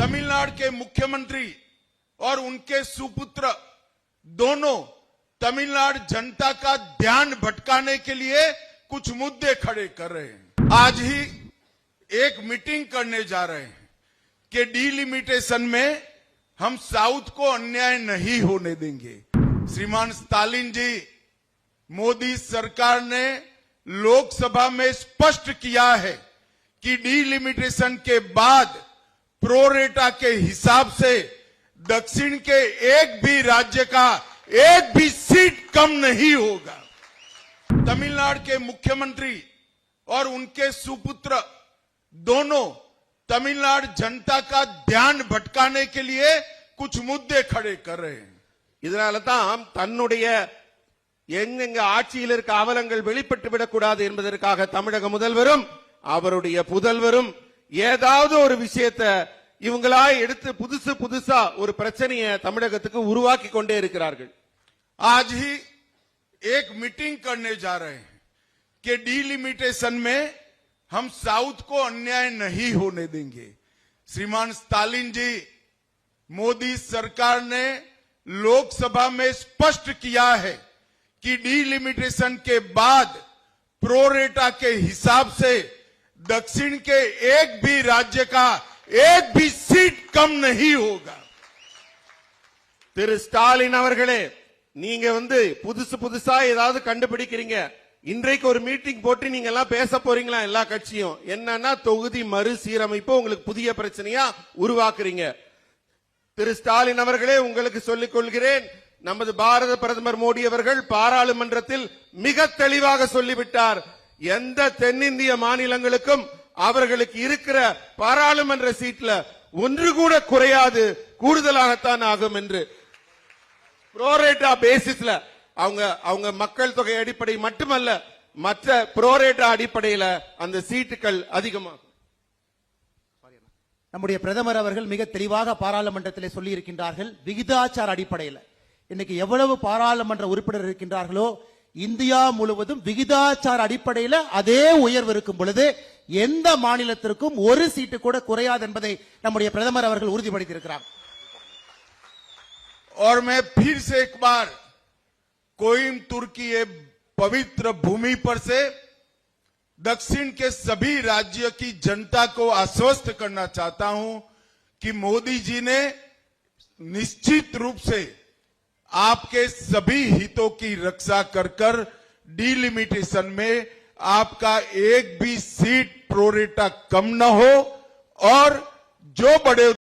तमिलनाडु के मुख्यमंत्री और उनके सुपुत्र दोनों तमिलनाडु जनता का ध्यान भटकाने के लिए कुछ मुद्दे खड़े कर रहे हैं। आज ही एक मीटिंग करने जा रहे हैं कि डिलिमिटेशन में हम साउथ को अन्याय नहीं होने देंगे। श्रीमान स्टालिन जी, मोदी सरकार ने लोकसभा में स्पष्ट किया है कि डिलिमिटेशन के बाद प्रोरेटा के हिसाब से दक्षिण के एक भी राज्य का एक भी सीट कम नहीं होगा। तमिलनाडु के मुख्यमंत्री और उनके सुपुत्र दोनों तमिलनाडु जनता का ध्यान भटकाने के लिए कुछ मुद्दे खड़े कर रहे हैं। இதனாலதான் தன்னுடைய எங்கெங்க ஆட்சியில் இருக்க அவலங்கள் வெளிப்பட்டு விடக்கூடாது என்பதற்காக தமிழக முதல்வரும் அவருடைய புதல்வரும் ஏதாவது ஒரு விஷயத்தை இவங்களா எடுத்து புதுசா ஒரு பிரச்சனையை தமிழகத்துக்கு உருவாக்கி கொண்டே இருக்கிறார்கள்। आज ही एक मीटिंग करने जा रहे हैं कि डिलिमिटेशन में हम साउथ को अन्याय नहीं होने देंगे। श्रीमान स्टालिन जी, मोदी सरकार ने लोकसभा में स्पष्ट किया है कि डिलिमिटेशन के बाद प्रोरेटा के हिसाब से दक्षिण के एक भी राज्य का एक भी सीट कम नहीं होगा। திரு ஸ்டாலின் அவர்களே, நீங்க புதுசா ஏதாவது கண்டுபிடிக்கிறீங்க। இன்றைக்கு ஒரு மீட்டிங் போட்டு நீங்க எல்லாம் பேச போறீங்களா? எல்லா கட்சியும் என்னன்னா தொகுதி மறுசீரமைப்பு உங்களுக்கு புதிய பிரச்சனையா உருவாக்குறீங்க। திரு ஸ்டாலின் அவர்களே, உங்களுக்கு சொல்லிக் கொள்கிறேன், நமது பாரத பிரதமர் மோடி அவர்கள் பாராளுமன்றத்தில் மிக தெளிவாக சொல்லிவிட்டார், எந்த தென்னிந்திய மாநிலங்களுக்கும் அவர்களுக்கு இருக்கிற பாராளுமன்ற சீட்ல ஒன்று கூட குறையாது, கூடுதலாகத்தான் ஆகும் என்று। புரோரேட்டா பேசிஸ்ல அவங்க மக்கள் தொகை அடிப்படை மட்டுமல்ல, மற்ற புரோரேட்டா அடிப்படையில் அந்த சீட்டுகள் அதிகமாகும்। நம்முடைய பிரதமர் அவர்கள் மிக தெளிவாக பாராளுமன்றத்திலே சொல்லி இருக்கின்றார்கள், விகிதாச்சார அடிப்படையில் இன்னைக்கு எவ்வளவு பாராளுமன்ற உறுப்பினர் இருக்கின்றார்களோ இந்தியா முழுவதும் விகிதாச்சார அடிப்படையில் அதே உயர்வு இருக்கும் பொழுது எந்த மாநிலத்திற்கும் ஒரு சீட்டு கூட குறையாது என்பதை நம்முடைய பிரதமர் அவர்கள் உறுதிப்படுத்தி இருக்கிறார்। और मैं फिर से एक बार कोयम्बटूर की ये पवित्र भूमि पर से दक्षिण के सभी राज्यों की जनता को आश्वस्त करना चाहता हूं कि मोदी जी ने निश्चित रूप से आपके सभी हितों की रक्षा कर डिलिमिटेशन में आपका एक भी सीट प्रोरेटा कम न हो और जो बड़े